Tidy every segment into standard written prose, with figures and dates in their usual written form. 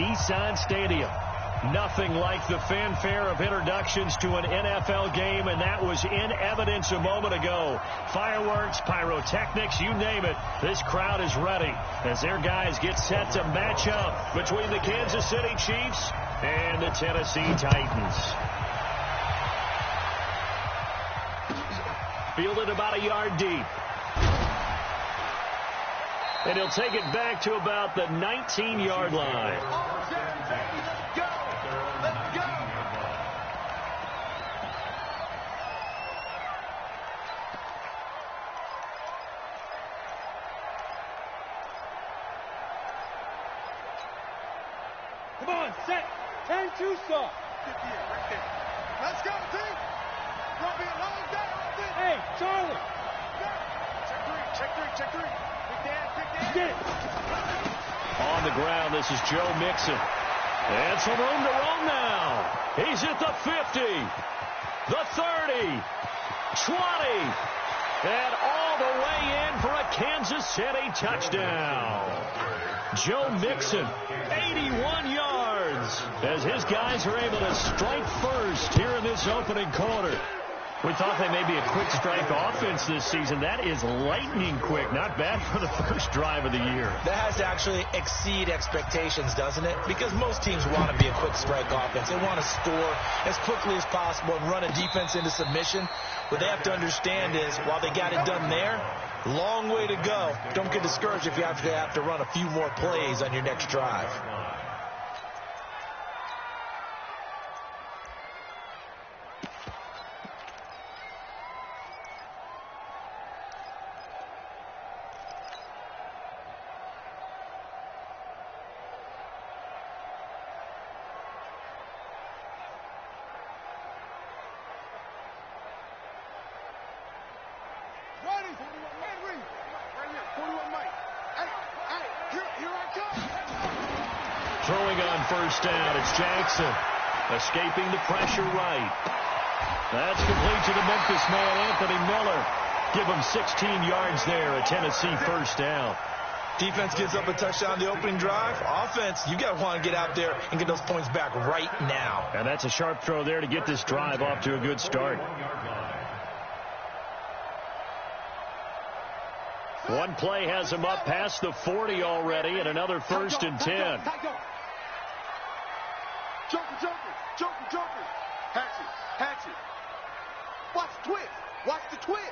Nissan Stadium. Nothing like the fanfare of introductions to an NFL game, and that was in evidence a moment ago. Fireworks, pyrotechnics, you name it. This crowd is ready as their guys get set to match up between the Kansas City Chiefs and the Tennessee Titans. Fielded about a yard deep. And he'll take it back to about the 19-yard line. Come on, set. 10-2 stop. Let's go, team. Don't be a long day. Hey, Charlie. Check three. Big Dan. Get it. On the ground, this is Joe Mixon. And some room to run now. He's at the 50, the 30, 20, and all the way in for a Kansas City touchdown. Joe Mixon, 81 yards, as his guys are able to strike first here in this opening quarter. We thought they may be a quick strike offense this season. That is lightning quick. Not bad for the first drive of the year. That has to actually exceed expectations, doesn't it? Because most teams want to be a quick strike offense. They want to score as quickly as possible and run a defense into submission. What they have to understand is, while they got it done there, long way to go. Don't get discouraged if you have to run a few more plays on your next drive. Throwing on first down, it's Jackson. Escaping the pressure right. That's complete to the Memphis man, Anthony Miller. Give him 16 yards there, a Tennessee first down. Defense gives up a touchdown the opening drive. Offense, you got to want to get out there and get those points back right now. And that's a sharp throw there to get this drive off to a good start. One play has him up past the 40 already, and another first and 10. Joker. Hatch it. Watch the twist.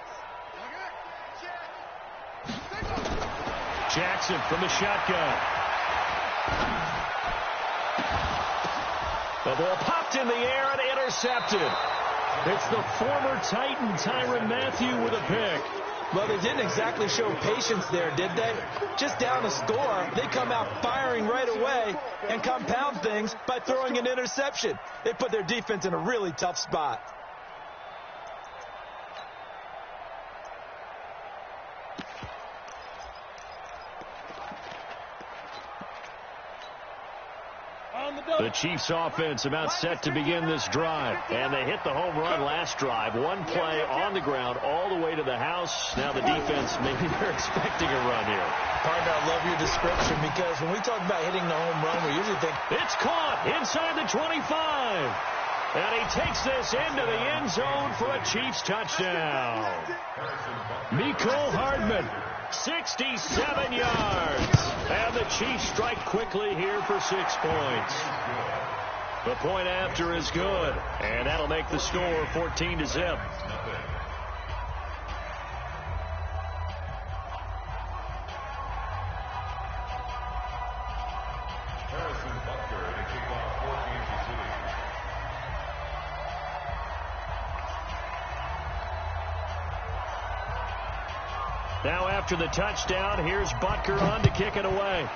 Jackson from the shotgun. The ball popped in the air and intercepted. It's the former Titan Tyrann Mathieu with a pick. Well, they didn't exactly show patience there, did they? Just down a score, they come out firing right away and compound things by throwing an interception. They put their defense in a really tough spot. The Chiefs offense about set to begin this drive. And they hit the home run last drive. One play on the ground all the way to the house. Now the defense, maybe they're expecting a run here. Partner, I love your description because when we talk about hitting the home run, we usually think it's caught inside the 25. And he takes this into the end zone for a Chiefs touchdown. Mecole Hardman, 67 yards. And the Chiefs strike quickly here for 6 points. The point after is good. And that'll make the score 14-0. Now after the touchdown, here's Butker on to kick it away.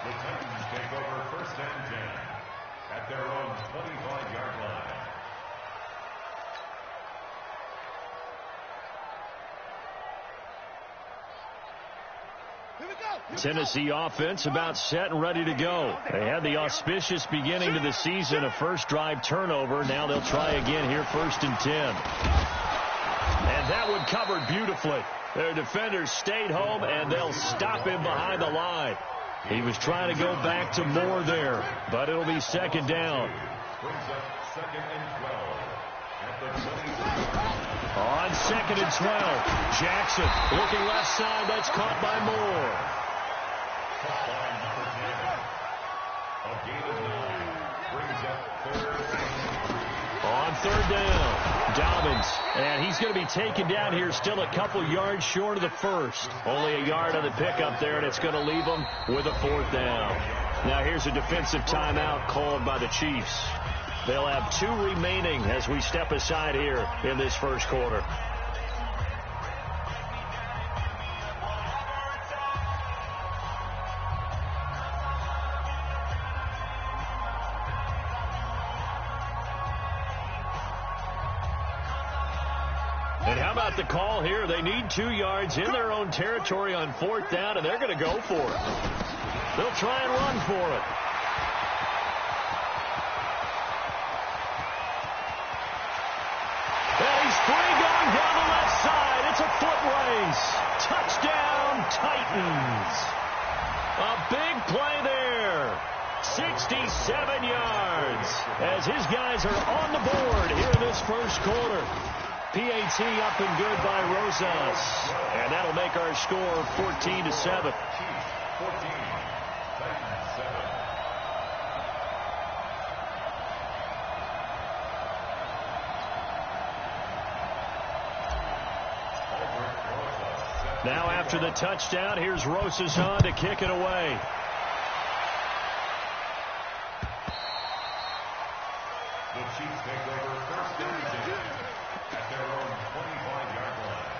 The Titans take over first and 10 at their own 25-yard line. Tennessee offense about set and ready to go. They had the auspicious beginning to the season, a first drive turnover. Now they'll try again here, first and 10. And that one covered beautifully. Their defenders stayed home, and they'll stop him behind the line. He was trying to go back to more there, but it'll be second down. Brings up second and 12 at the 20. On second and 12, Jackson looking left side. That's caught by Moore. Caught by number 10. A gain of 9. Brings up third and 3. On third down, Dobbins. And he's going to be taken down here, still a couple yards short of the first. Only a yard on the pickup there, and it's going to leave him with a fourth down. Now here's a defensive timeout called by the Chiefs. They'll have 2 remaining as we step aside here in this first quarter. And how about the call here? They need 2 yards in their own territory on fourth down, and they're going to go for it. They'll try and run for it. Going down the left side. It's a foot race. Touchdown, Titans. A big play there. 67 yards as his guys are on the board here in this first quarter. PAT up and good by Rosas. And that'll make our score 14-7. 14, Titans 7. Now after the touchdown, here's Rosas on to kick it away. The Chiefs take over first and 10 at their own 25-yard line.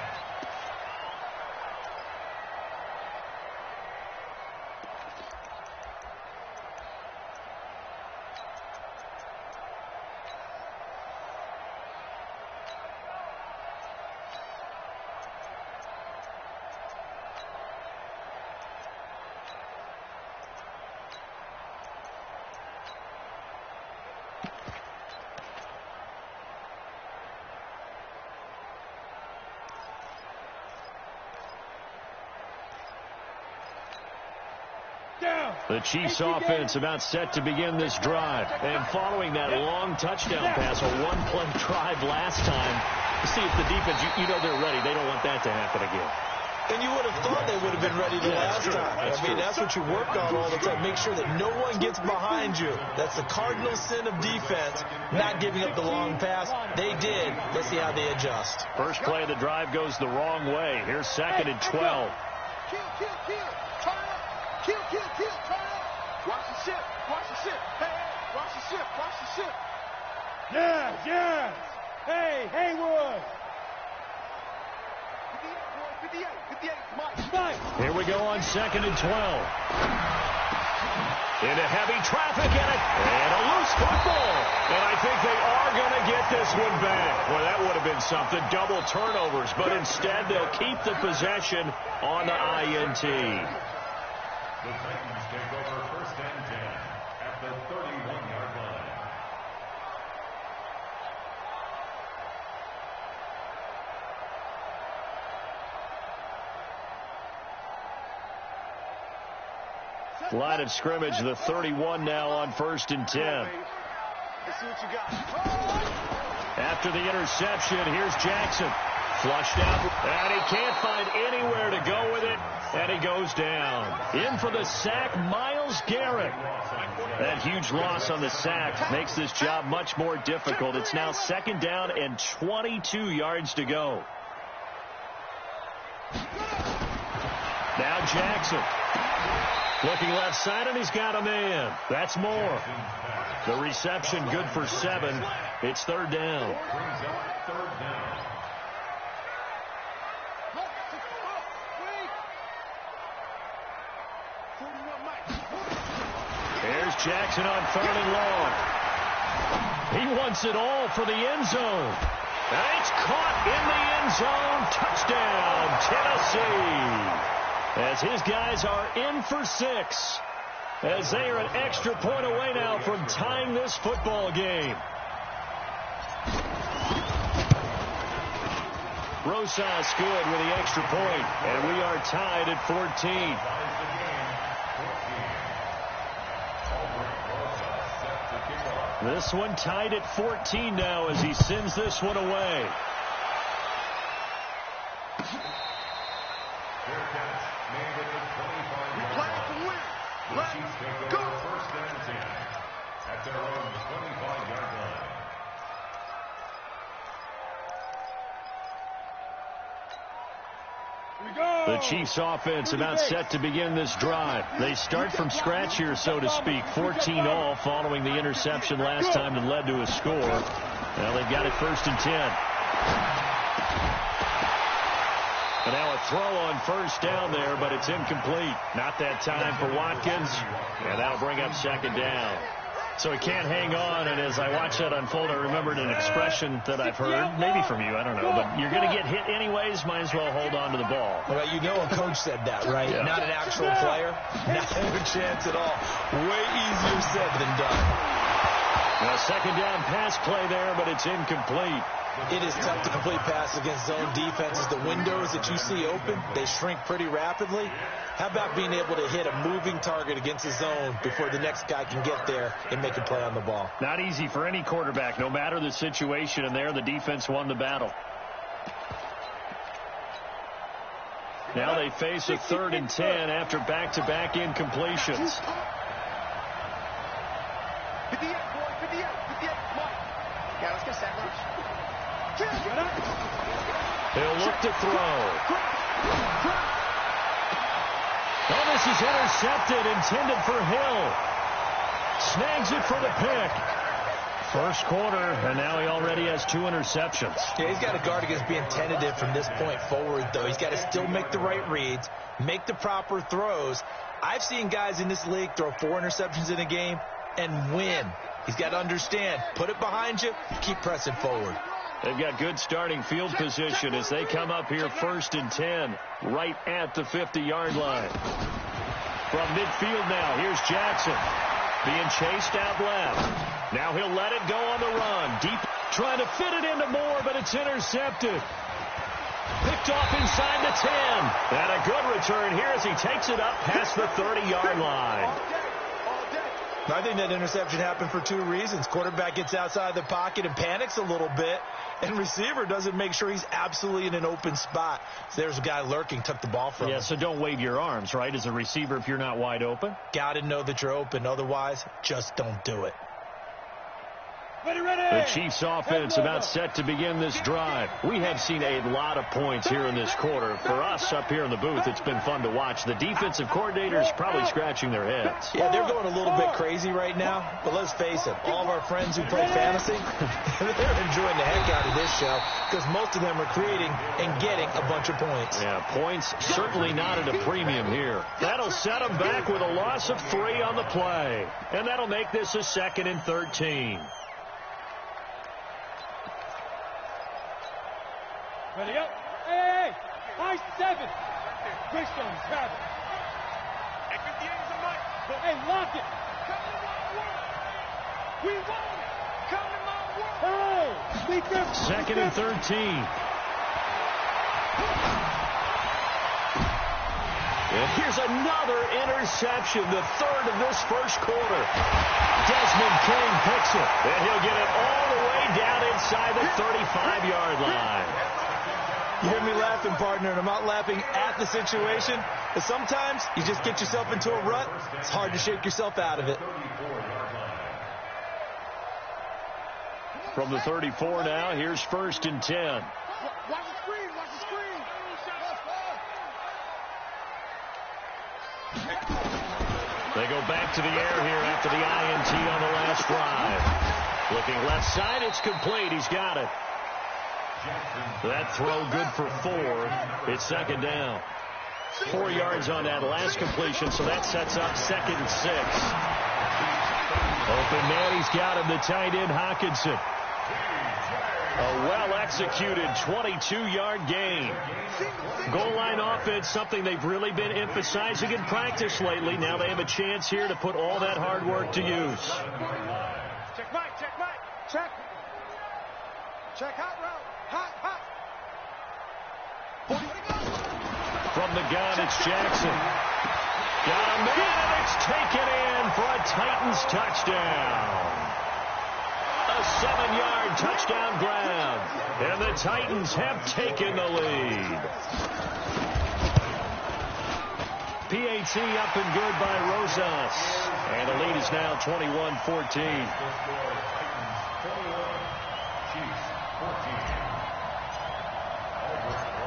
The Chiefs offense about set to begin this drive. And following that long touchdown pass, a one-play drive last time, to see if the defense, you know they're ready. They don't want that to happen again. And you would have thought they would have been ready the last time. I mean, that's what you work on all the time. Make sure that no one gets behind you. That's the cardinal sin of defense, not giving up the long pass. They did. Let's see how they adjust. First play of the drive goes the wrong way. Here's second and 12. Kill. Turn up. Kill. Turn up. Watch the ship. Hey, watch the ship. Yes. Hey, Haywood. 58, Mike. Here we go on second and 12. Into heavy traffic in it. And a loose football. And I think they are going to get this one back. Well, that would have been something. Double turnovers. But instead, they'll keep the possession on the INT. The Titans take over first and 10 at the 31-yard line. Line of scrimmage, the 31 now on first and 10. Let's see what you got. After the interception, here's Jackson. Flushed out, and he can't find anywhere to go with it, and he goes down. In for the sack, Myles Garrett. That huge loss on the sack makes this job much more difficult. It's now second down and 22 yards to go. Now Jackson. Looking left side, and he's got a man. That's Moore. The reception good for 7. It's third down. Brings up third down. There's Jackson on third and long. He wants it all for the end zone. And it's caught in the end zone. Touchdown, Tennessee. As his guys are in for 6. As they are an extra point away now from tying this football game. Rosas good with the extra point, and we are tied at 14. This one tied at 14 now as he sends this one away. We play to win. Let's go. First and 10 at their own 25-yard line. The Chiefs offense about set to begin this drive. They start from scratch here, so to speak. 14 all following the interception last time that led to a score. Now they've got it first and 10. And now a throw on first down there, but it's incomplete. Not that time for Watkins. And that'll bring up second down. So he can't hang on, and as I watch that unfold, I remembered an expression that I've heard, maybe from you, I don't know, but you're going to get hit anyways, might as well hold on to the ball. Well, you know a coach said that, right? Yeah. Not an actual player. Not a chance at all. Way easier said than done. A second down pass play there, but it's incomplete. It is tough to complete passes against zone defenses. The windows that you see open, they shrink pretty rapidly. How about being able to hit a moving target against a zone before the next guy can get there and make a play on the ball? Not easy for any quarterback, no matter the situation, and there the defense won the battle. Now they face a 3rd and 10 after back-to-back incompletions. 58, boy, 58, Mike. Yeah, let's get set rush. He'll look to throw. Oh, this is intercepted, intended for Hill. Snags it for the pick. First quarter, and now he already has 2 interceptions. Yeah, he's got to guard against being tentative from this point forward, though. He's got to still make the right reads, make the proper throws. I've seen guys in this league throw 4 interceptions in a game and win. He's got to understand, put it behind you, keep pressing forward. They've got good starting field position as they come up here 1st and 10, right at the 50-yard line. From midfield now, here's Jackson being chased out left. Now he'll let it go on the run. Deep, trying to fit it into Moore, but it's intercepted. Picked off inside the 10. And a good return here as he takes it up past the 30-yard line. I think that interception happened for 2 reasons. Quarterback gets outside the pocket and panics a little bit, and receiver doesn't make sure he's absolutely in an open spot. So there's a guy lurking, took the ball from him. Yeah, so don't wave your arms, right, as a receiver if you're not wide open? Got to know that you're open. Otherwise, just don't do it. The Chiefs offense about set to begin this drive. We have seen a lot of points here in this quarter. For us up here in the booth, it's been fun to watch. The defensive coordinators probably scratching their heads. Yeah, they're going a little bit crazy right now, but let's face it, all of our friends who play fantasy, they're enjoying the heck out of this show because most of them are creating and getting a bunch of points. Yeah, points certainly not at a premium here. That'll set them back with a loss of 3 on the play, and that'll make this a 2nd and 13. Ready up. Hey, high 7. Christians have it. Hey, lock it. We want it. Come to my world. Hey, 2nd and 13. And here's another interception, the 3rd of this first quarter. Desmond King picks it, and he'll get it all the way down inside the 35-yard line. You hear me laughing, partner, and I'm not laughing at the situation, but sometimes you just get yourself into a rut. It's hard to shake yourself out of it. From the 34 now, here's 1st and 10. Watch the screen, watch the screen. They go back to the air here after the INT on the last drive. Looking left side, it's complete. He's got it. That throw good for 4. It's 2nd down. 4 yards on that last completion, so that sets up 2nd and 6. Open man, he's got him, the tight end Hawkinson. A well-executed 22-yard gain. Goal line offense, something they've really been emphasizing in practice lately. Now they have a chance here to put all that hard work to use. Check Mike, check Mike, check. Check hot route, hot. from the gun, it's Jackson. Got a man, and it's taken in for a Titans touchdown. A 7-yard touchdown grab, and the Titans have taken the lead. PAT up and good by Rosas, and the lead is now 21-14.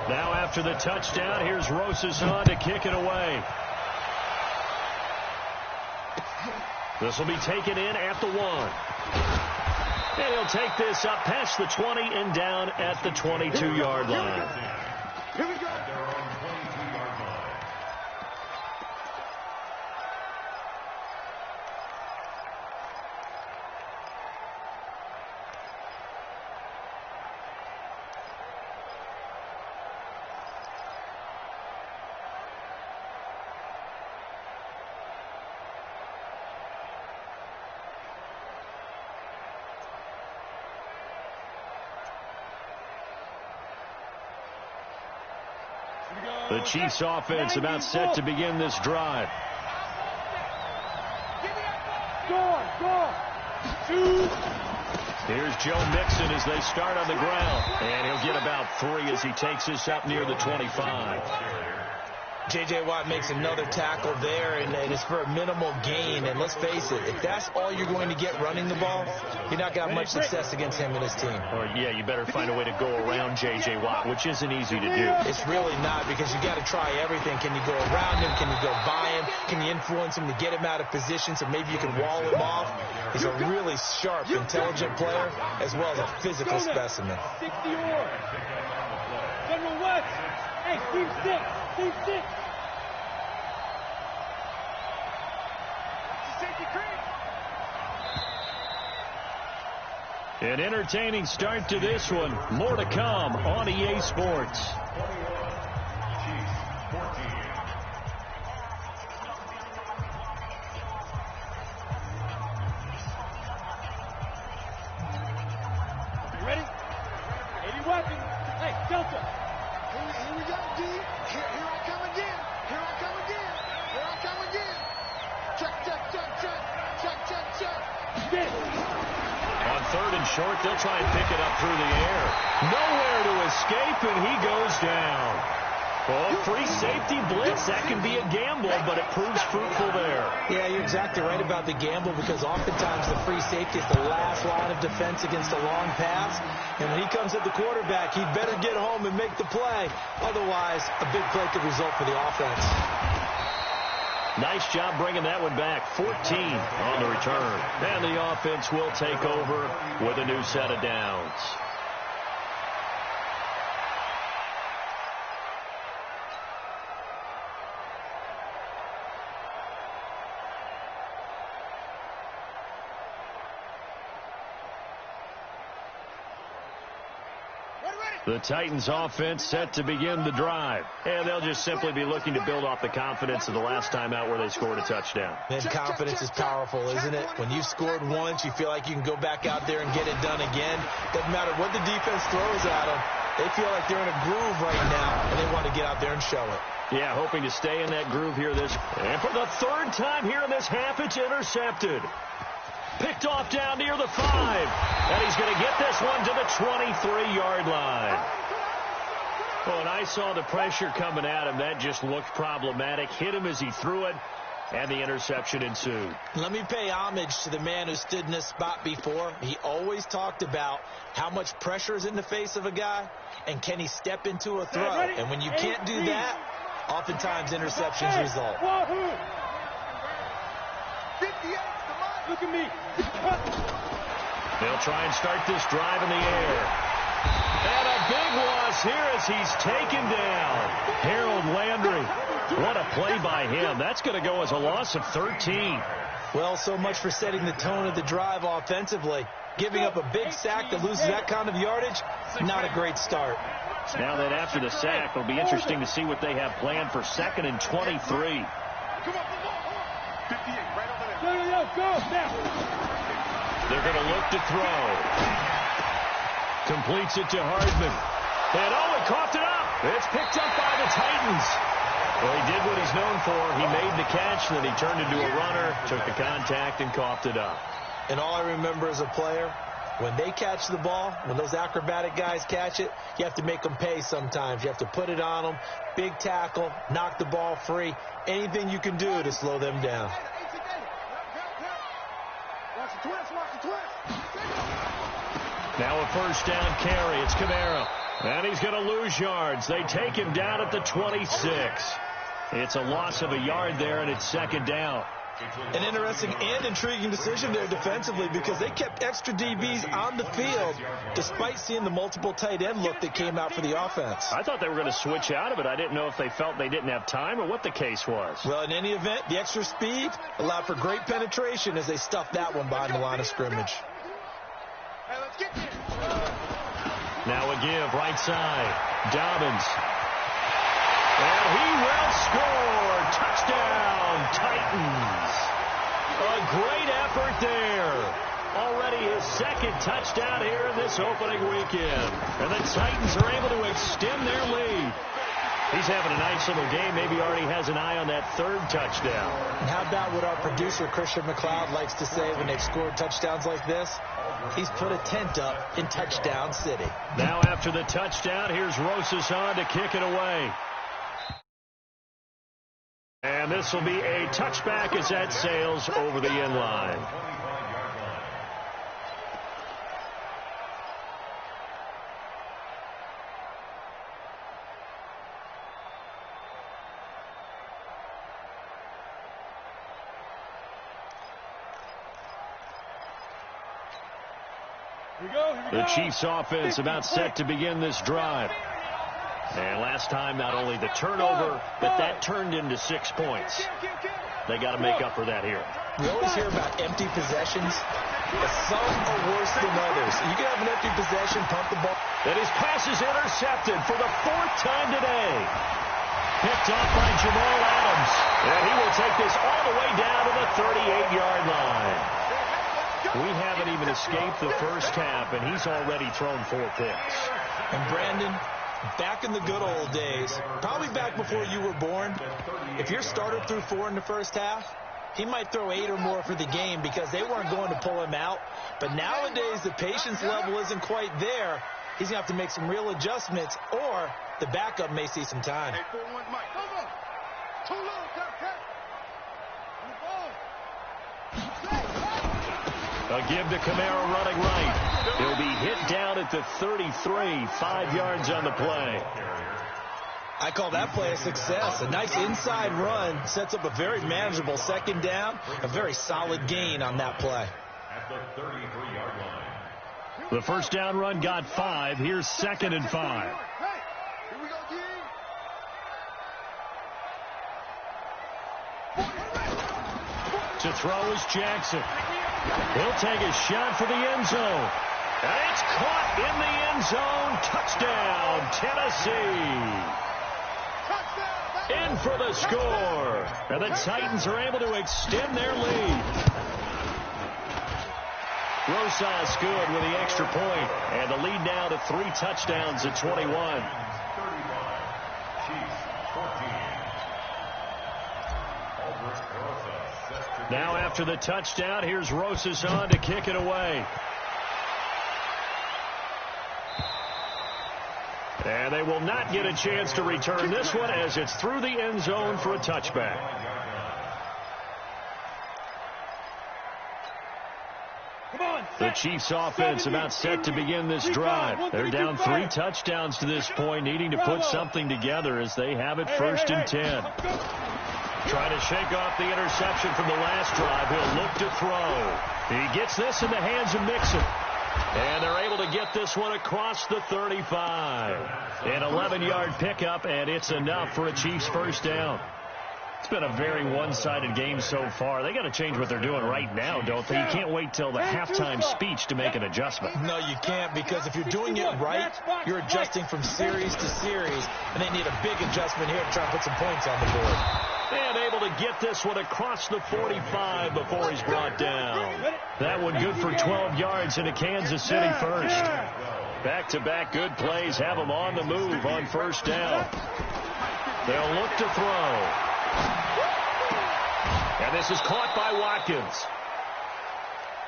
Now after the touchdown, here's Rosas on to kick it away. This will be taken in at the 1. And he'll take this up past the 20 and down at the 22-yard line. Here we go. The Chiefs offense about set to begin this drive. Here's Joe Mixon as they start on the ground. And he'll get about 3 as he takes this up near the 25. J.J. Watt makes another tackle there, and it's for a minimal gain. And let's face it, if that's all you're going to get running the ball, you're not going to have much success against him and his team. Or, yeah, you better find a way to go around J.J. Watt, which isn't easy to do. It's really not, because you got to try everything. Can you go around him? Can you go by him? Can you influence him to get him out of position so maybe you can wall him off? He's a really sharp, intelligent player, as well as a physical specimen. 60 yards. General West. Hey, team 6. Team 6. An entertaining start to this one. More to come on EA Sports. You ready? 80 weapons. Hey, Delta. Here we go, D. Here I come again. Here I come again. Here I come again. Check, check, check, check. Check, check, check. Get. On 3rd and short, they'll try and pick it up through the air. Nowhere to escape, and he goes down. Oh, free safety blitz. That can be a gamble, but it proves fruitful there. Yeah, you're exactly right about the gamble, because oftentimes the free safety is the last line of defense against a long pass. And when he comes at the quarterback, he'd better get home and make the play. Otherwise, a big play could result for the offense. Nice job bringing that one back. 14 on the return. And the offense will take over with a new set of downs. The Titans offense set to begin the drive. And they'll just simply be looking to build off the confidence of the last time out where they scored a touchdown. And confidence is powerful, isn't it? When you've scored once, you feel like you can go back out there and get it done again. Doesn't matter what the defense throws at them. They feel like they're in a groove right now, and they want to get out there and show it. Yeah, hoping to stay in that groove here. And for the 3rd time here in this half, it's intercepted. Picked off down near the 5. And he's going to get this one to the 23-yard line. Well, and I saw the pressure coming at him. That just looked problematic. Hit him as he threw it, and the interception ensued. Let me pay homage to the man who stood in this spot before. He always talked about how much pressure is in the face of a guy, and can he step into a throw. And when you can't do that, oftentimes interceptions result. Look at me. They'll try and start this drive in the air. And a big loss here as he's taken down. Harold Landry. What a play by him. That's going to go as a loss of 13. Well, so much for setting the tone of the drive offensively. Giving up a big sack that loses that kind of yardage, not a great start. Now that after the sack, it'll be interesting to see what they have planned for 2nd and 23. Come on, 58, right over there. Go, now. They're going to look to throw. Completes it to Hardman. And he coughed it up. It's picked up by the Titans. Well, he did what he's known for. He made the catch, then he turned into a runner, took the contact, and coughed it up. And all I remember as a player, when they catch the ball, when those acrobatic guys catch it, you have to make them pay sometimes. You have to put it on them, big tackle, knock the ball free, anything you can do to slow them down. Watch the twist, watch the twist. Now a first down carry. It's Camaro. And he's going to lose yards. They take him down at the 26. It's a loss of a yard there, and it's second down. An interesting and intriguing decision there defensively because they kept extra DBs on the field despite seeing the multiple tight end look that came out for the offense. I thought they were going to switch out of it. I didn't know if they felt they didn't have time or what the case was. Well, in any event, the extra speed allowed for great penetration as they stuffed that one behind the line of scrimmage. Hey, let's get there. Now a give, right side. Dobbins. And he will score. Touchdown, Titans. A great effort there. Already his second touchdown here in this opening weekend. And the Titans are able to extend their lead. He's having a nice little game. Maybe already has an eye on that third touchdown. And how about what our producer, Christian McLeod, likes to say when they've scored touchdowns like this? He's put a tent up in Touchdown City. Now after the touchdown, here's Rosas on to kick it away. And this will be a touchback as that sails over the end line. The Chiefs offense about set to begin this drive. And last time, not only the turnover, but that turned into 6 points. They got to make up for that here. We always hear about empty possessions, but some are worse than others. You can have an empty possession, pump the ball. And his pass is intercepted for the 4th time today. Picked off by Jamal Adams. And he will take this all the way down to the 38-yard line. We haven't even escaped the first half, and he's already thrown 4 picks. And Brandon, back in the good old days, probably back before you were born, if your starter threw 4 in the first half, he might throw 8 or more for the game because they weren't going to pull him out. But nowadays, the patience level isn't quite there. He's going to have to make some real adjustments, or the backup may see some time. Hey, 4-1, Mike. Come on. Too low, cut. A give to Camaro running right. He'll be hit down at the 33, 5 yards on the play. I call that play a success. A nice inside run sets up a very manageable second down, a very solid gain on that play. At the 33-yard line. The first down run got 5. Here's 2nd and 5. Hey, here we go, To throw is Jackson. He'll take a shot for the end zone. And it's caught in the end zone. Touchdown, Tennessee. In for the score. And the Titans are able to extend their lead. Rosas good with the extra point. And the lead now to 3 touchdowns at 21. 35. Chiefs 14. Now after the touchdown, here's Rosas on to kick it away. And they will not get a chance to return this one as it's through the end zone for a touchback. The Chiefs offense about set to begin this drive. They're down 3 touchdowns to this point, needing to put something together as they have it 1st and 10. Trying to shake off the interception from the last drive. He'll look to throw. He gets this in the hands of Mixon. And they're able to get this one across the 35. An 11-yard pickup, and it's enough for a Chiefs first down. It's been a very one-sided game so far. They got to change what they're doing right now, don't they? You can't wait till the halftime speech to make an adjustment. No, you can't, because if you're doing it right, you're adjusting from series to series, and they need a big adjustment here to try and put some points on the board. And able to get this one across the 45 before he's brought down. That one good for 12 yards into Kansas City first. Back-to-back good plays have them on the move on first down. They'll look to throw. And this is caught by Watkins.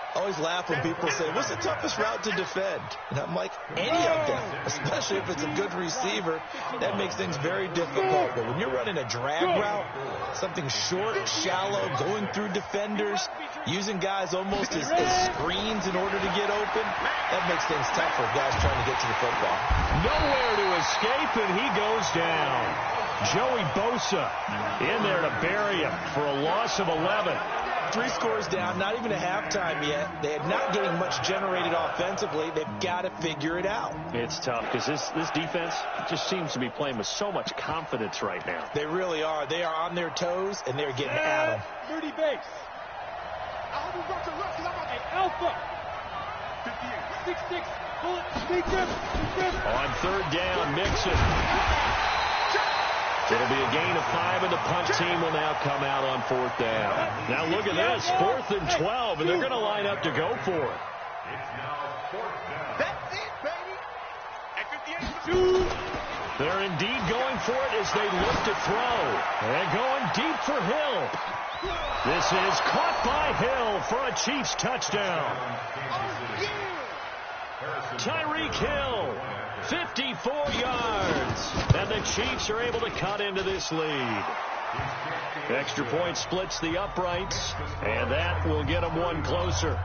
I always laugh when people say, what's the toughest route to defend? And I'm like, any of them, especially if it's a good receiver. That makes things very difficult. But when you're running a drag route, something short, shallow, going through defenders, using guys almost as screens in order to get open, that makes things tough for guys trying to get to the football. Nowhere to escape, and he goes down. Joey Bosa in there to bury him for a loss of 11. 3 scores down, not even a halftime yet. They're not getting much generated offensively. They've got to figure it out. It's tough because this defense just seems to be playing with so much confidence right now. They really are. They are on their toes, and they're getting at them. Moody base. Hey, Alpha. 6-6. Bullet. Sneak. On third down, Mixon. It'll be a gain of 5, and the punt team will now come out on 4th down. Now look at this, 4th and 12, and they're going to line up to go for it. It's now 4th down. That's it, baby. At 58. They're indeed going for it as they look to throw. And going deep for Hill. This is caught by Hill for a Chiefs touchdown. Tyreek Hill, 54 yards. And the Chiefs are able to cut into this lead. Extra point splits the uprights, and that will get them one closer.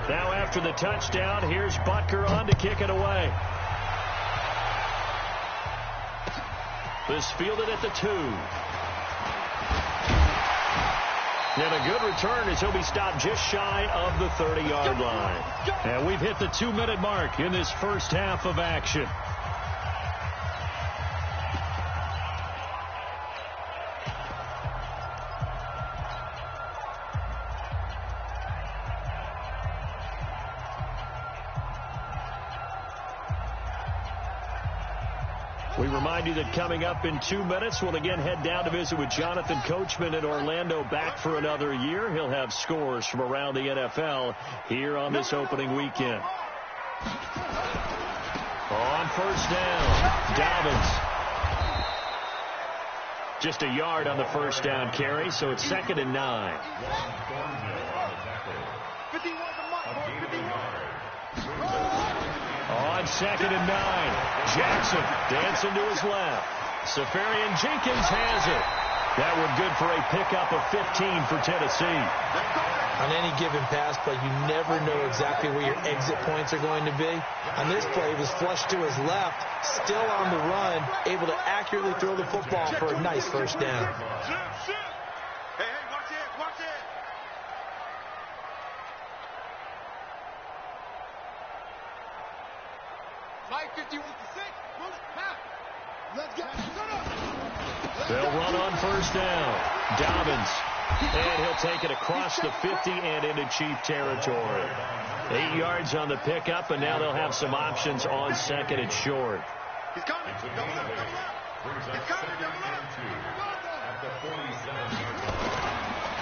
Now after the touchdown, here's Butker on to kick it away. This fielded at the 2. And a good return as he'll be stopped just shy of the 30-yard line. And we've hit the 2-minute mark in this first half of action. We remind you that coming up in 2 minutes, we'll again head down to visit with Jonathan Coachman in Orlando, back for another year. He'll have scores from around the NFL here on this opening weekend. On first down, Dobbins. Just a yard on the first down carry, so it's 2nd and 9. 51 the mark. On 2nd and 9, Jackson dancing to his left. Safarian Jenkins has it. That one good for a pickup of 15 for Tennessee. On any given pass play, you never know exactly where your exit points are going to be. On this play, he was flushed to his left, still on the run, able to accurately throw the football for a nice first down. Hey, watch it, watch it. Mike 51 to 6. Let's go. They'll run on first down. Dobbins. And he'll take it across the 50 and into Chief territory. 8 yards on the pickup, and now they'll have some options on 2nd and short. He's coming.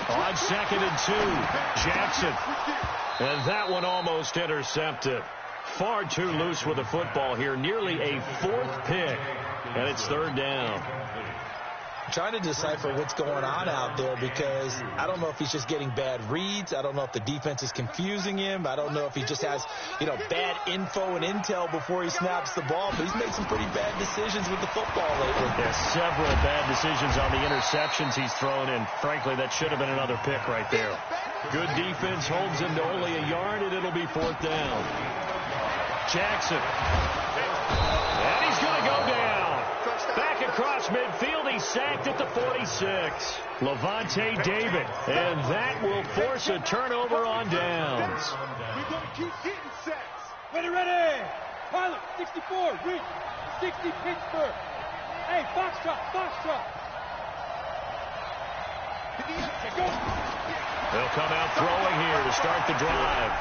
On 2nd and 2, Jackson. And that one almost intercepted. Far too loose with the football here. Nearly a 4th pick. And it's 3rd down. Trying to decipher what's going on out there, because I don't know if he's just getting bad reads. I don't know if the defense is confusing him. I don't know if he just has, bad info and intel before he snaps the ball. But he's made some pretty bad decisions with the football lately. Yeah, several bad decisions on the interceptions he's thrown, and frankly, that should have been another pick right there. Good defense holds him to only a yard, and it'll be 4th down. Jackson. And he's going to go down. Back across midfield, he's sacked at the 46. Levante David, and that will force a turnover on downs. We're going to keep getting sacks. Ready. Pilot, 64, Rich. 60, Pittsburgh. Hey, Foxtrot. Go. They'll come out throwing here to start the drive.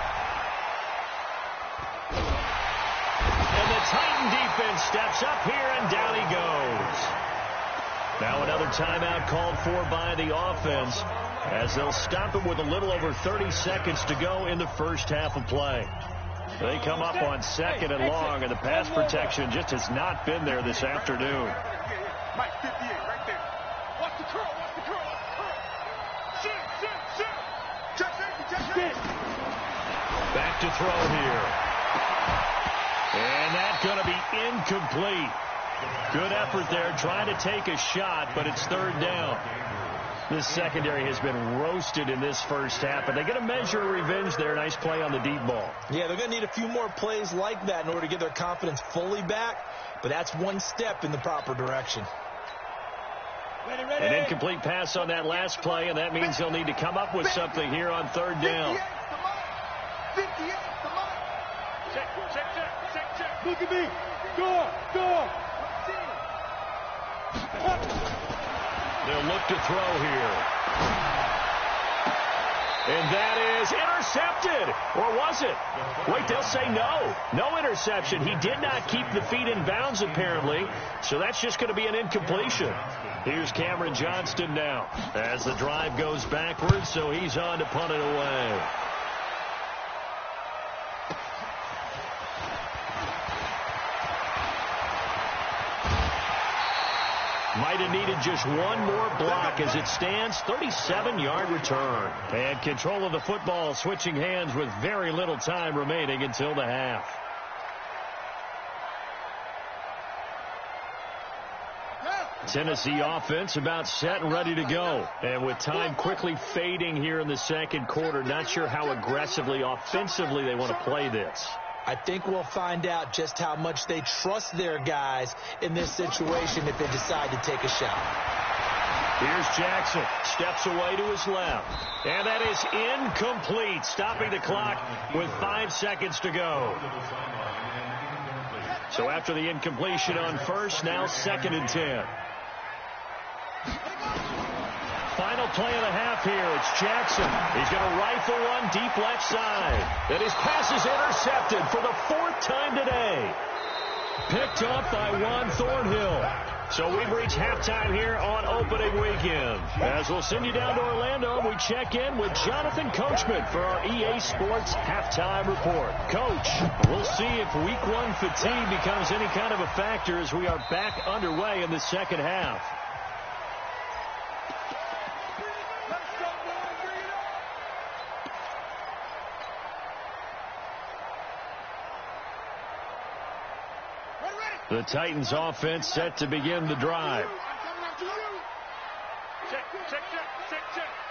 And the Titan defense steps up here, and down he goes. Now another timeout called for by the offense, as they'll stop it with a little over 30 seconds to go in the first half of play. They come up on second and long, and the pass protection just has not been there this afternoon. Mike, 58, right there. Watch the curl, watch the curl, watch the curl. Sit. Check safety. Back to throw here. And that's going to be incomplete. Good effort there, trying to take a shot, but it's third down. This secondary has been roasted in this first half, but they get a measure of revenge there. Nice play on the deep ball. Yeah, they're going to need a few more plays like that in order to get their confidence fully back, but that's one step in the proper direction. Ready. An incomplete pass on that last play, and that means they'll need to come up with something here on third down. 58, the mark. Check. Look at me. Door. They'll look to throw here. And that is intercepted. Or was it? Wait, they'll say no. No interception. He did not keep the feet in bounds, apparently. So that's just going to be an incompletion. Here's Cameron Johnston now as the drive goes backwards, so he's on to punt it away. Might have needed just one more block as it stands. 37-yard return. And control of the football switching hands with very little time remaining until the half. Tennessee offense about set and ready to go. And with time quickly fading here in the second quarter, not sure how aggressively, offensively they want to play this. I think we'll find out just how much they trust their guys in this situation if they decide to take a shot. Here's Jackson. Steps away to his left. And that is incomplete. Stopping the clock with 5 seconds to go. So after the incompletion on first, now 2nd and 10. Final play of the half here. It's Jackson. He's going to rifle one deep left side. And his pass is intercepted for the 4th time today. Picked up by Juan Thornhill. So we've reached halftime here on opening weekend. As we'll send you down to Orlando, we check in with Jonathan Coachman for our EA Sports Halftime Report. Coach, we'll see if Week 1 fatigue becomes any kind of a factor as we are back underway in the second half. The Titans offense set to begin the drive. Check.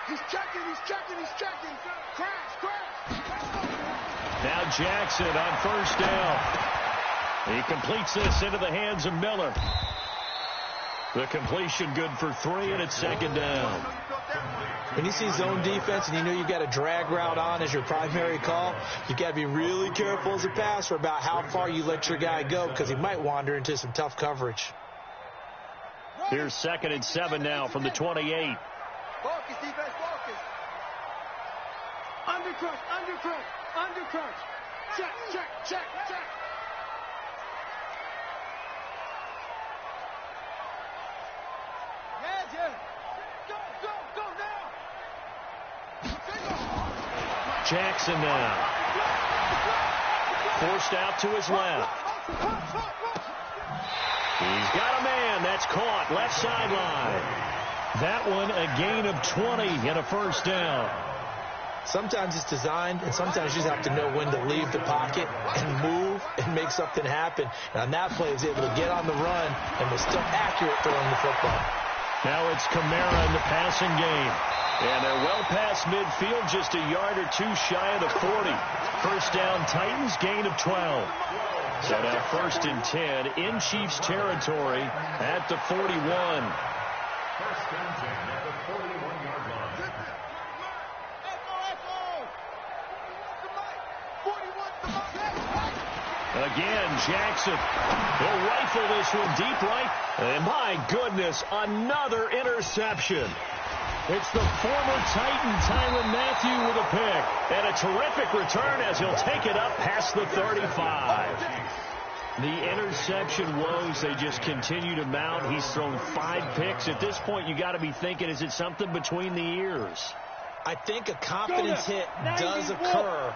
He's checking. Crash. Now Jackson on first down. He completes this into the hands of Miller. The completion good for 3, and it's 2nd down. When you see zone defense and you know you've got a drag route on as your primary call, you got to be really careful as a passer about how far you let your guy go because he might wander into some tough coverage. Here's 2nd and 7 now from the 28. Focus, defense, focus. Undercrunch. Check. Yeah. Go now. Jackson now. Forced out to his left. He's got a man. That's caught. Left sideline. That one a gain of 20 and a first down. Sometimes it's designed, and sometimes you just have to know when to leave the pocket and move and make something happen. And on that play, he was able to get on the run and was still accurate throwing the football. Now it's Kamara in the passing game. And they're well past midfield, just a yard or two shy of the 40. First down, Titans, gain of 12. So now 1st and 10 in Chiefs territory at the 41. First and 10 at the 41-yard line. Again, Jackson. He'll rifle this one deep right. And my goodness, another interception. It's the former Titan, Tyrann Mathieu, with a pick. And a terrific return as he'll take it up past the 35. The interception woes, they just continue to mount. He's thrown 5 picks. At this point, you got to be thinking, is it something between the ears? I think a confidence hit does occur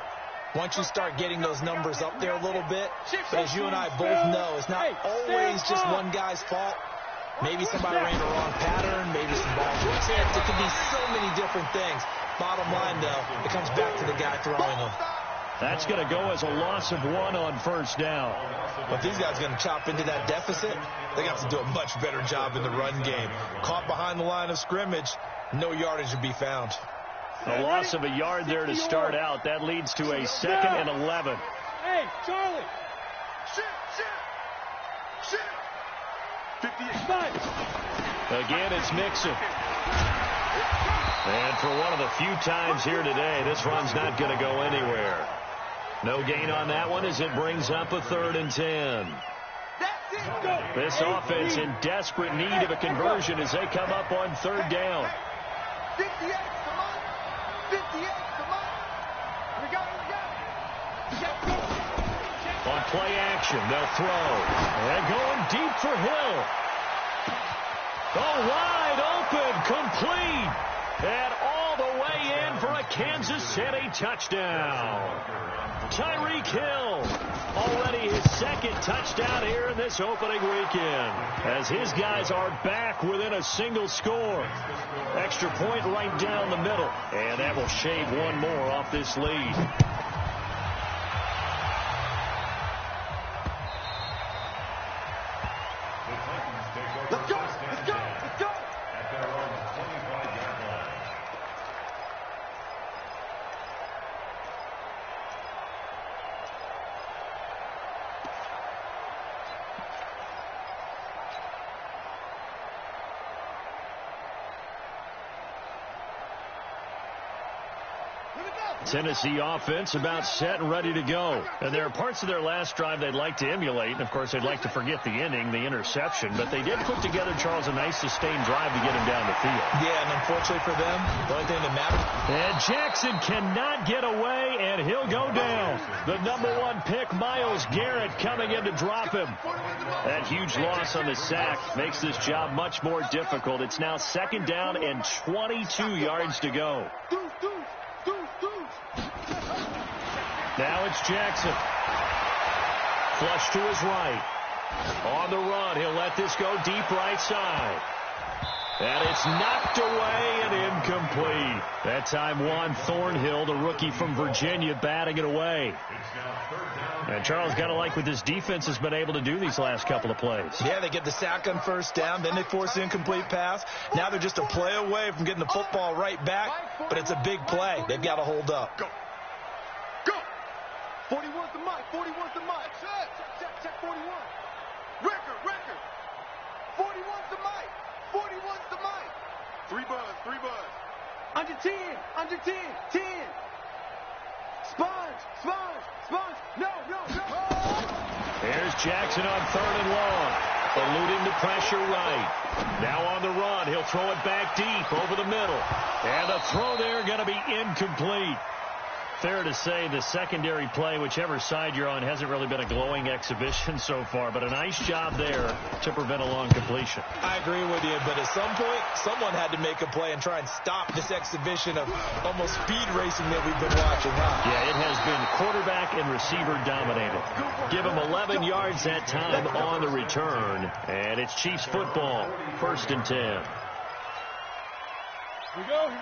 once you start getting those numbers up there a little bit. But as you and I both know, it's not always just one guy's fault. Maybe somebody ran the wrong pattern. Maybe some balls were tipped. It could be so many different things. Bottom line, though, it comes back to the guy throwing them. That's going to go as a loss of 1 on first down. But these guys are going to chop into that deficit. They got to do a much better job in the run game. Caught behind the line of scrimmage, no yardage to be found. A loss of a yard there to start out. That leads to a 2nd and 11. Hey, Charlie. Shit. 58. Again, it's Mixon. And for one of the few times here today, this run's not going to go anywhere. No gain on that one as it brings up a 3rd and 10. This offense in desperate need of a conversion as they come up on 3rd down. 58, come on. 58, come on. Here we go. On play action, they'll throw. And going deep for Hill. Oh, wide open, complete. And all the way in for a Kansas City touchdown. Tyreek Hill, already his 2nd touchdown here in this opening weekend, as his guys are back within a single score. Extra point right down the middle, and that will shave one more off this lead. Let's go. At their own 25-yard line. Tennessee offense about set and ready to go. And there are parts of their last drive they'd like to emulate. And, of course, they'd like to forget the ending, the interception. But they did put together, Charles, a nice sustained drive to get him down the field. Yeah, and unfortunately for them, the only thing that matters. And Jackson cannot get away, and he'll go down. The #1 pick, Myles Garrett, coming in to drop him. That huge loss on the sack makes this job much more difficult. It's now 2nd down and 22 yards to go. Now it's Jackson. Flush to his right. On the run, he'll let this go deep right side. And it's knocked away and incomplete. That time Juan Thornhill, the rookie from Virginia, batting it away. And Charles, got to like what this defense has been able to do these last couple of plays. Yeah, they get the sack on first down, then they force the incomplete pass. Now they're just a play away from getting the football right back, but it's a big play. They've got to hold up. Go. 41's the mic. 41's the mic. Check 41. Record. 41's the mic. 41's the mic. 3 buzz. Under 10. 10. Sponge. No. There's Jackson on 3rd and long. Eluding the pressure right. Now on the run. He'll throw it back deep over the middle. And the throw there going to be incomplete. Fair to say the secondary play, whichever side you're on, hasn't really been a glowing exhibition so far, but a nice job there to prevent a long completion. I agree with you, but at some point, someone had to make a play and try and stop this exhibition of almost speed racing that we've been watching, huh? Yeah, it has been quarterback and receiver dominated. Give him 11 yards that time on the return, and it's Chiefs football, 1st and 10.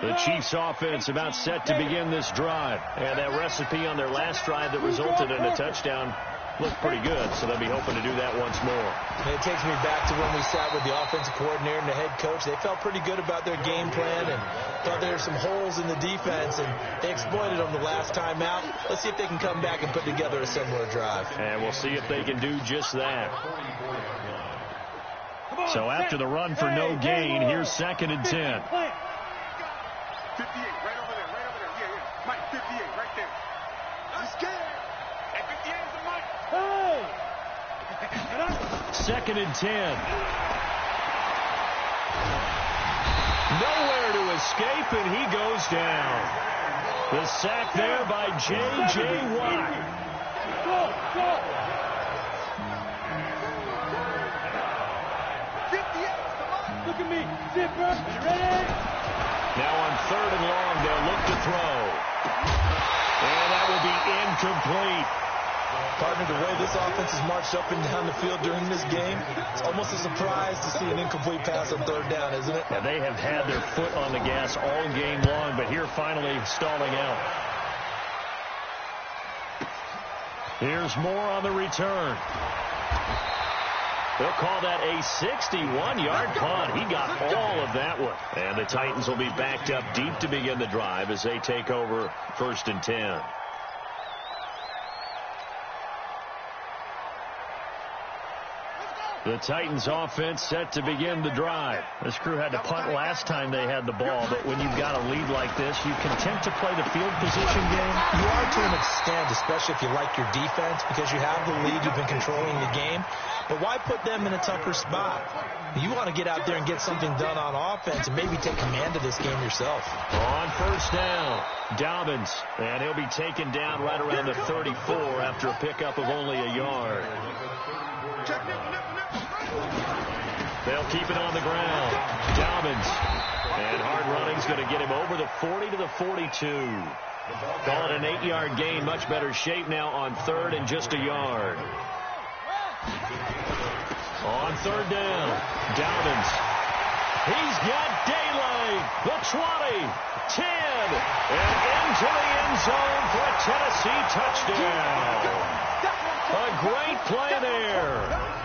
The Chiefs offense about set to begin this drive. And that recipe on their last drive that resulted in a touchdown looked pretty good, so they'll be hoping to do that once more. And it takes me back to when we sat with the offensive coordinator and the head coach. They felt pretty good about their game plan and thought there were some holes in the defense, and they exploited them the last time out. Let's see if they can come back and put together a similar drive. And we'll see if they can do just that. So after the run for no gain, here's 2nd and 10. 58, right over there. Yeah. Mike, 58, right there. I'm scared. At 58 is the mic. Hey! 2nd and 10. Nowhere to escape, and he goes down. The sack there by J.J. Watt. Go. 58, come on. Look at me. Zipper. Ready? Now on 3rd and long, they'll look to throw. And that will be incomplete. Partner, the way this offense has marched up and down the field during this game, it's almost a surprise to see an incomplete pass on third down, isn't it? Yeah, they have had their foot on the gas all game long, but here finally stalling out. Here's more on the return. They'll call that a 61-yard punt. He got all of that one. And the Titans will be backed up deep to begin the drive as they take over 1st and 10. The Titans offense set to begin the drive. This crew had to punt last time they had the ball, but when you've got a lead like this, you content to play the field position game? You are to an extent, especially if you like your defense, because you have the lead, you've been controlling the game. But why put them in a tougher spot? You want to get out there and get something done on offense and maybe take command of this game yourself. On 1st down, Dobbins, and he'll be taken down right around the 34 after a pickup of only a yard. They'll keep it on the ground. Dobbins. And hard running's going to get him over the 40 to the 42. Call it an 8-yard gain. Much better shape now on 3rd and just a yard. On 3rd down, Dobbins. He's got daylight. The 20, 10, and into the end zone for a Tennessee touchdown. A great play there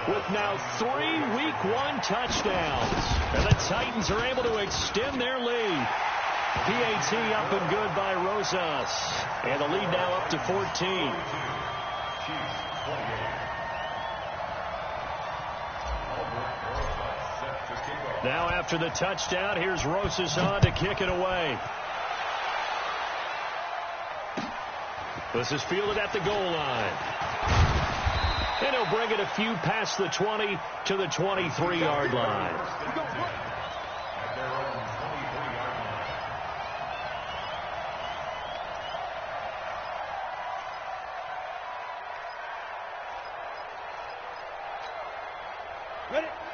with now 3 Week 1 touchdowns. And the Titans are able to extend their lead. PAT up and good by Rosas. And the lead now up to 14. Now after the touchdown, here's Rosas on to kick it away. This is fielded at the goal line. And he'll bring it a few past the 20 to the 23-yard line.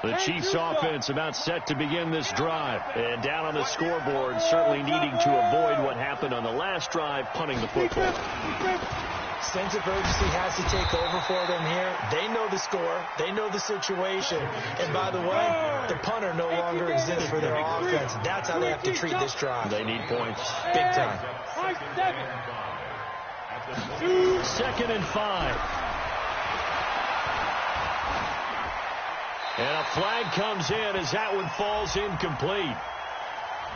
The Chiefs offense about set to begin this drive. And down on the scoreboard, certainly needing to avoid what happened on the last drive, punting the football. Sense of urgency has to take over for them here. They know the score. They know the situation. And by the way, the punter no longer exists for their offense. That's how they have to treat this drive. They need points. Big time. 2nd and 5. And a flag comes in as that one falls incomplete.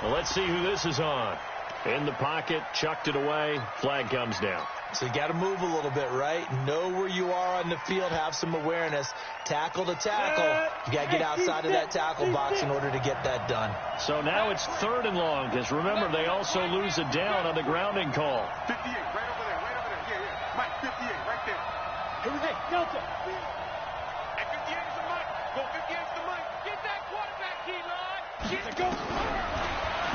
Well, let's see who this is on. In the pocket, chucked it away. Flag comes down. So you got to move a little bit, right? Know where you are on the field. Have some awareness. Tackle to tackle. You got to get outside of that tackle box in order to get that done. So now it's 3rd and long, because remember, they also lose a down on the grounding call. 58, right over there, right over there. Yeah. Mike, 58, right there. Hey, Delta. At 58 is the Mike. Go 58 is the Mike. Get that quarterback, Keylon. Get it. Go.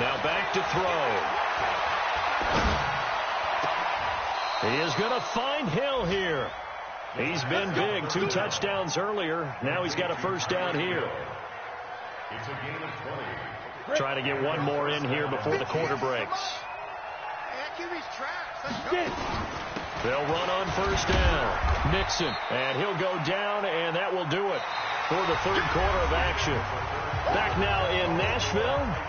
Now back to throw. He is going to find Hill here. He's been big. 2 touchdowns earlier. Now he's got a 1st down here. It's a gain of 20. Try to get one more in here before the quarter breaks. They'll run on 1st down. Nixon, and he'll go down, and that will do it for the 3rd quarter of action. Back now in Nashville.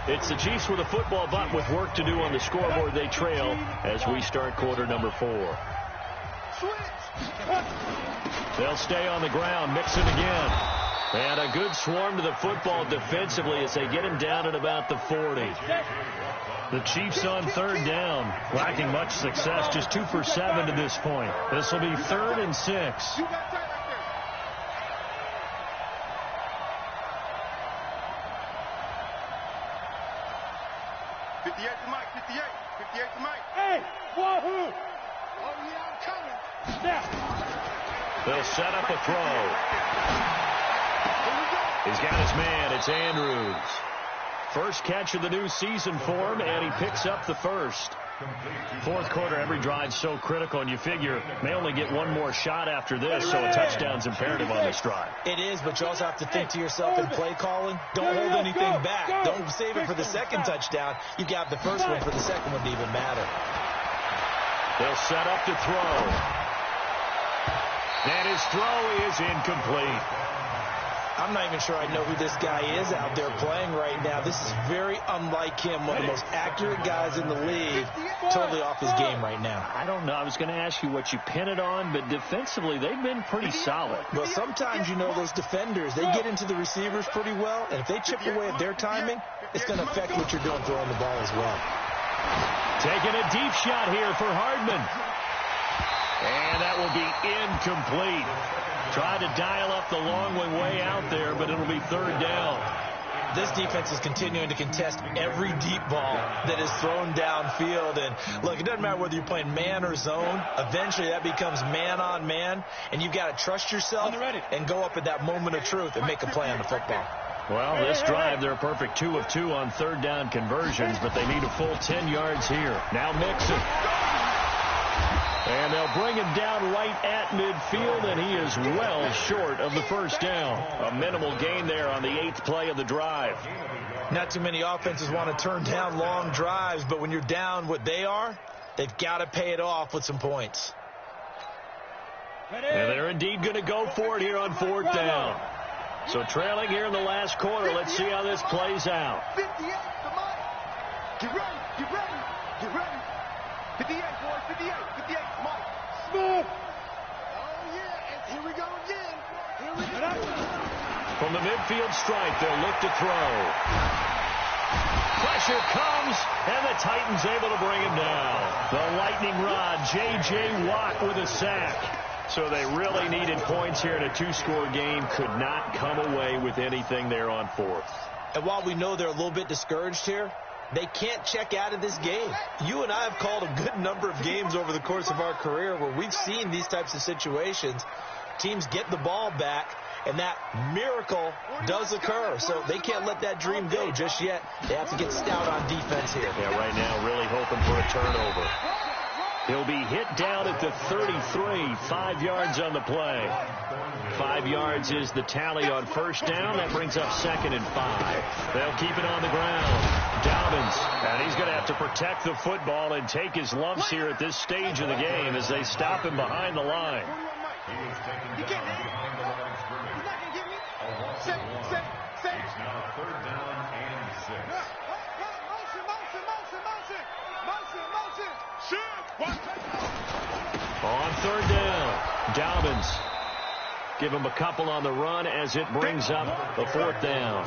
It's the Chiefs with a football, but with work to do on the scoreboard. They trail as we start quarter number 4. They'll stay on the ground. Mixon again. And a good swarm to the football defensively as they get him down at about the 40. The Chiefs on 3rd down, lacking much success, just 2 for 7 to this point. This will be 3rd and 6. 58 to Mike, 58. 58 to Mike. Hey, wahoo! Oh, yeah, I'm coming. Now. They'll set up a throw. He's got his man. It's Andrews. First catch of the new season for him, and he picks up the 1st. 4th quarter, every drive's so critical, and you figure may only get one more shot after this, so a touchdown's imperative on this drive. It is, but you also have to think to yourself in play calling, don't hold anything back. Don't save it for the 2nd touchdown. You got the 1st one for the 2nd one to even matter. They'll set up to throw. And his throw is incomplete. I'm not even sure I know who this guy is out there playing right now. This is very unlike him, one of the most accurate guys in the league. Totally off his game right now. I don't know. I was going to ask you what you pin it on, but defensively, they've been pretty solid. Well, sometimes, you know, those defenders, they get into the receivers pretty well, and if they chip away at their timing, it's going to affect what you're doing throwing the ball as well. Taking a deep shot here for Hardman. And that will be incomplete. Tried to dial up the long one way out there, but it'll be third down. This defense is continuing to contest every deep ball that is thrown downfield. And, look, it doesn't matter whether you're playing man or zone. Eventually, that becomes man-on-man, and you've got to trust yourself and go up at that moment of truth and make a play on the football. Well, this drive, they're a perfect 2 of 2 on third down conversions, but they need a full 10 yards here. Now Mixon. And they'll bring him down right at midfield, and he is well short of the first down. A minimal gain there on the 8th play of the drive. Not too many offenses want to turn down long drives, but when you're down what they are, they've got to pay it off with some points. And they're indeed going to go for it here on fourth down. So trailing here in the last quarter, let's see how this plays out. 58 to Mike. Get ready, get ready, get ready. 58, boys, 58, 58, Mike. Smith. Oh, yeah, and here we go again. Here we go. From the midfield stripe, they'll look to throw. Pressure comes, and the Titans able to bring him down. The lightning rod, J.J. Watt with a sack. So they really needed points here in a 2-score game. Could not come away with anything there on fourth. And while we know they're a little bit discouraged here, they can't check out of this game. You and I have called a good number of games over the course of our career where we've seen these types of situations. Teams get the ball back, and that miracle does occur. So they can't let that dream go just yet. They have to get stout on defense here. Yeah, right now really hoping for a turnover. He'll be hit down at the 33, 5 yards on the play. 5 yards is the tally on first down. That brings up 2nd and 5. They'll keep it on the ground. Dobbins, and he's going to have to protect the football and take his lumps here at this stage of the game as they stop him behind the line. You can't behind the line of scrimmage. He's not going to get me. It's now 3rd down and 6. Motion. Shoot. On 3rd down, Dobbins. Give him a couple on the run as it brings up the 4th down.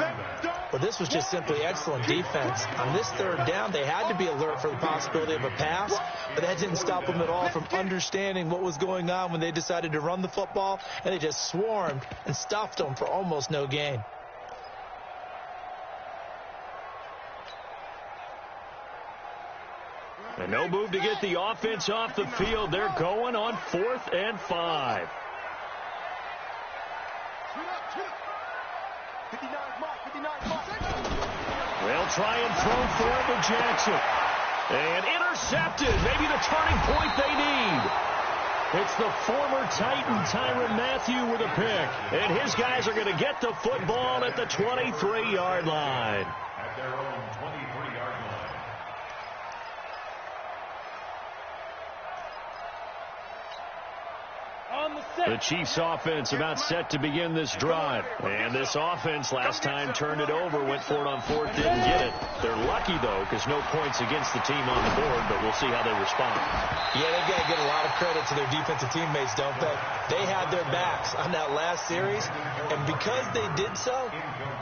Well, this was just simply excellent defense. On this 3rd down, they had to be alert for the possibility of a pass, but that didn't stop them at all from understanding what was going on when they decided to run the football, and they just swarmed and stuffed them for almost no gain. And no move to get the offense off the field. They're going on 4th and 5. 59 Mark. They'll try and throw for it to Jackson. And intercepted. Maybe the turning point they need. It's the former Titan, Tyrann Mathieu, with a pick. And his guys are going to get the football at the 23-yard line. At their own 23-yard line. The Chiefs offense about set to begin this drive. And this offense last time turned it over, went for it on 4th, didn't get it. They're lucky, though, because no points against the team on the board, but we'll see how they respond. Yeah, they've got to give a lot of credit to their defensive teammates, don't they? They had their backs on that last series, and because they did so,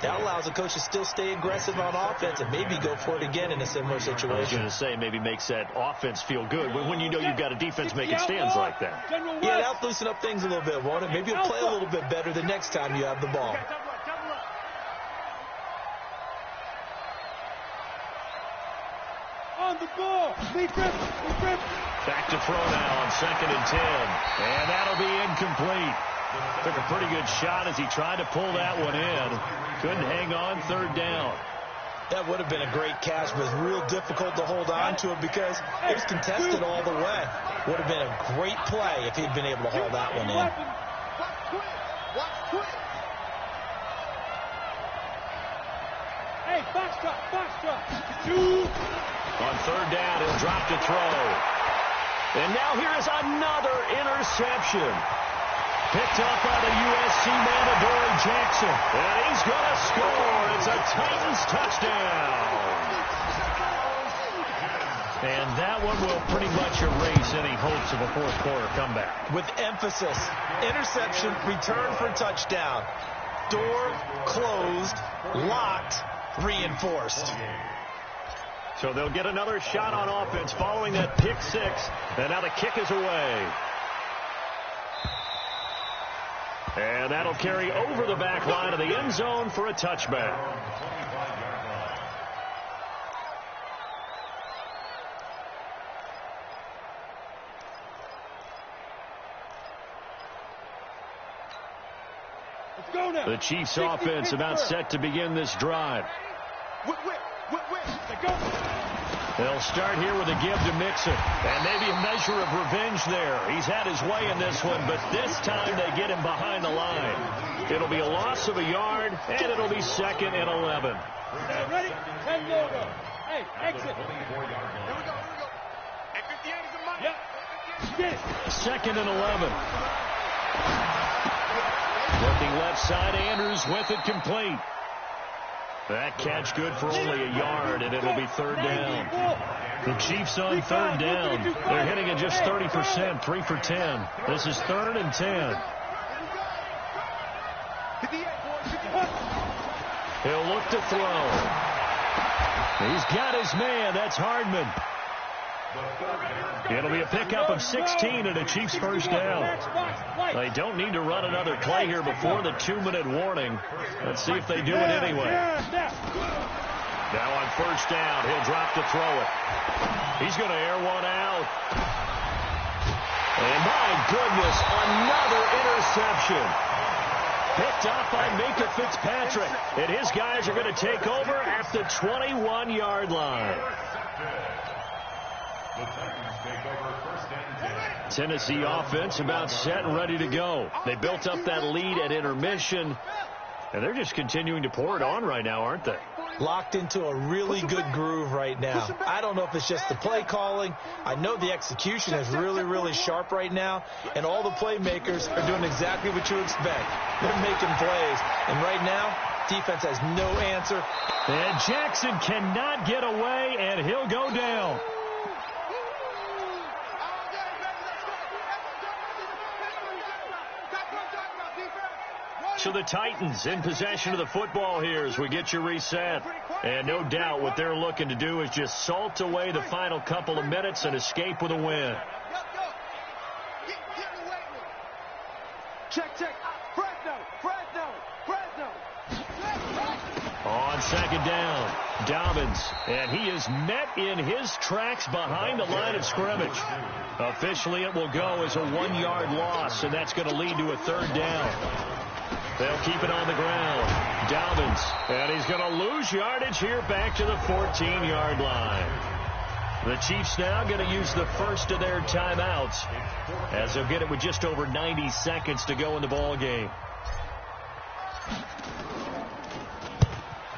that allows the coach to still stay aggressive on offense and maybe go for it again in a similar situation. I was going to say, maybe makes that offense feel good when you know you've got a defense making stands like that. Yeah, that'll loosen up things a little bit, won't it? Maybe you'll play a little bit better the next time you have the ball. On the ball. Back to throw now on 2nd and 10. And that'll be incomplete. Took a pretty good shot as he tried to pull that one in. Couldn't hang on 3rd down. That would have been a great catch, but it was real difficult to hold on to it because it was contested all the way. Would have been a great play if he'd been able to hold that one in. Watch quick. Hey, box drop. On 3rd down, he'll drop to throw. And now here is another interception. Picked up by the USC man, Adoree Jackson. And he's going to score. It's a Titans touchdown. And that one will pretty much erase any hopes of a fourth quarter comeback. With emphasis, interception, return for touchdown. Door closed, locked, reinforced. So they'll get another shot on offense following that pick six. And now the kick is away. And that'll carry over the back line of the end zone for a touchback. The Chiefs offense about set to begin this drive. They'll start here with a give to Mixon. And maybe a measure of revenge there. He's had his way in this one, but this time they get him behind the line. It'll be a loss of a yard, and it'll be 2nd and 11. Ready? 10 logo. Hey, exit. Here we go. And 58 is a money. Yep. Get it. 2nd and 11. Looking left side, Andrews with it complete. That catch good for only a yard, and it'll be 3rd down. The Chiefs on 3rd down. They're hitting at just 30%, 3 for 10. This is 3rd and 10. He'll look to throw. He's got his man. That's Hardman. It'll be a pickup of 16 and a Chiefs first down. They don't need to run another play here before the 2-minute warning. Let's see if they do it anyway. Now on first down, he'll drop to throw it. He's going to air one out. And my goodness, another interception. Picked off by Minka Fitzpatrick. And his guys are going to take over at the 21-yard line. Tennessee offense about set and ready to go. They built up that lead at intermission, and they're just continuing to pour it on right now, aren't they? Locked into a really good groove right now. I don't know if it's just the play calling. I know the execution is really, really sharp right now, and all the playmakers are doing exactly what you expect. They're making plays, and right now, defense has no answer. And Jackson cannot get away, and he'll go down. So the Titans in possession of the football here as we get you reset. And no doubt what they're looking to do is just salt away the final couple of minutes and escape with a win. Check. Fresno. On 2nd down, Dobbins. And he is met in his tracks behind the line of scrimmage. Officially, it will go as a 1-yard loss, and that's going to lead to a 3rd down. They'll keep it on the ground. Dobbins. And he's going to lose yardage here back to the 14-yard line. The Chiefs now going to use the first of their timeouts as they'll get it with just over 90 seconds to go in the ball game.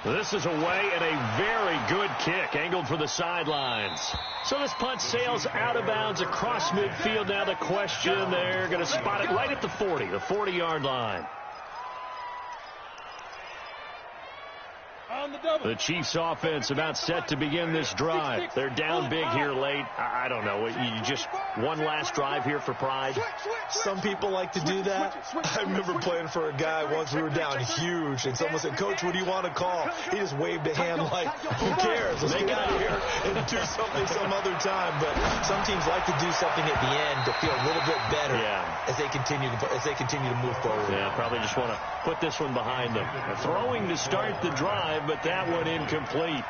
This is away and a very good kick angled for the sidelines. So this punt sails out of bounds across midfield. Now the question, they're going to spot it right at the 40-yard line. The Chiefs offense about set to begin this drive. They're down big here late. I don't know. You just one last drive here for pride. Some people like to do that. I remember playing for a guy once. We were down huge, and someone said, "Coach, what do you want to call?" He just waved a hand like, "Who cares? Let's get out of here and do something some other time." But some teams like to do something at the end to feel a little bit better as they continue to move forward. Yeah, probably just want to put this one behind them. They're throwing to start the drive, but that one incomplete.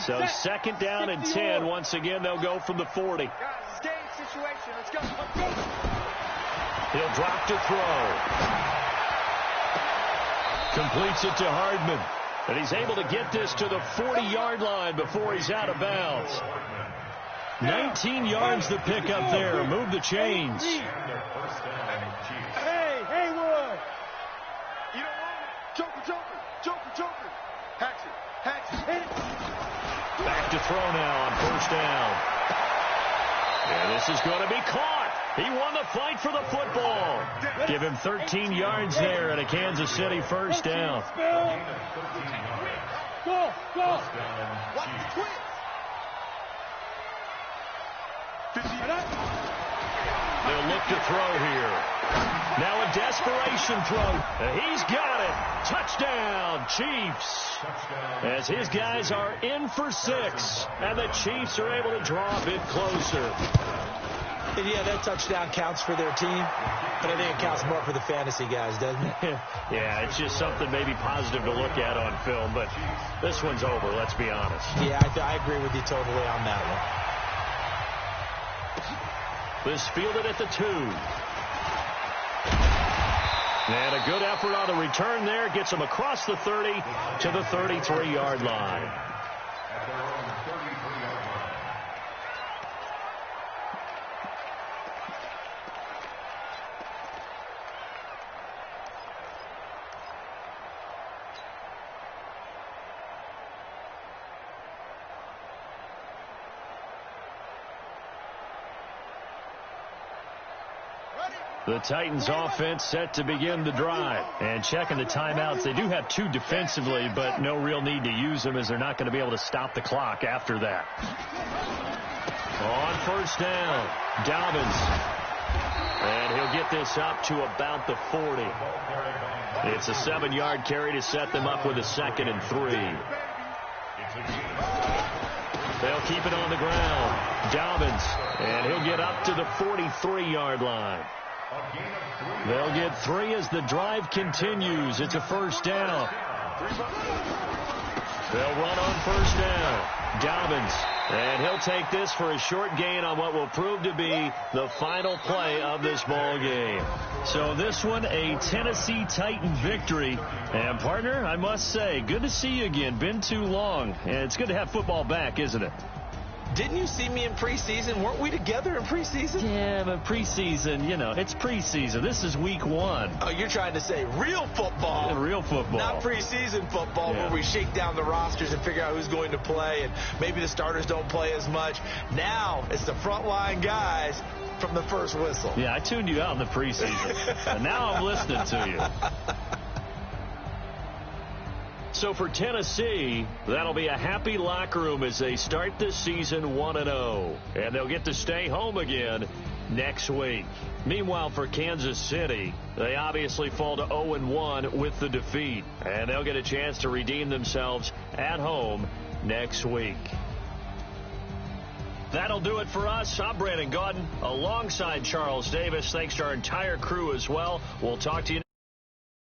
So 2nd down and 10. Once again, they'll go from the 40. He'll drop to throw. Completes it to Hardman. And he's able to get this to the 40-yard line before he's out of bounds. 19 yards the pick up there. Move the chains. Hey, Haywood. You don't want it. Joker. Hacks it. Back to throw now on first down. And this is going to be caught. He won the fight for the football. Give him 13 yards there and a Kansas City first down. Go, go. Watch the twist. They'll look to throw here. Now a desperation throw. He's got it. Touchdown, Chiefs. As his guys are in for 6. And the Chiefs are able to draw a bit closer. And yeah, that touchdown counts for their team, but I think it counts more for the fantasy guys, doesn't it? Yeah, it's just something maybe positive to look at on film, but this one's over, let's be honest. Yeah, I agree with you totally on that one. This fielded at the 2. And a good effort on the return there. Gets him across the 30 to the 33-yard line. At their own 33-yard line. The Titans offense set to begin the drive. And checking the timeouts, they do have 2 defensively, but no real need to use them as they're not going to be able to stop the clock after that. On first down, Dobbins. And he'll get this up to about the 40. It's a 7-yard carry to set them up with a 2nd and 3. They'll keep it on the ground. Dobbins. And he'll get up to the 43-yard line. They'll get 3 as the drive continues. It's a first down. They'll run on first down. Dobbins. And he'll take this for a short gain on what will prove to be the final play of this ball game. So this one, a Tennessee Titan victory. And, partner, I must say, good to see you again. Been too long. And it's good to have football back, isn't it? Didn't you see me in preseason? Weren't we together in preseason? Yeah, but preseason, you know, it's preseason. This is week 1. Oh, you're trying to say real football. Yeah, real football. Not preseason football where we shake down the rosters and figure out who's going to play, and maybe the starters don't play as much. Now it's the frontline guys from the first whistle. Yeah, I tuned you out in the preseason. And now I'm listening to you. So for Tennessee, that'll be a happy locker room as they start this season 1-0. And they'll get to stay home again next week. Meanwhile, for Kansas City, they obviously fall to 0-1 with the defeat. And they'll get a chance to redeem themselves at home next week. That'll do it for us. I'm Brandon Gaudin alongside Charles Davis. Thanks to our entire crew as well. We'll talk to you next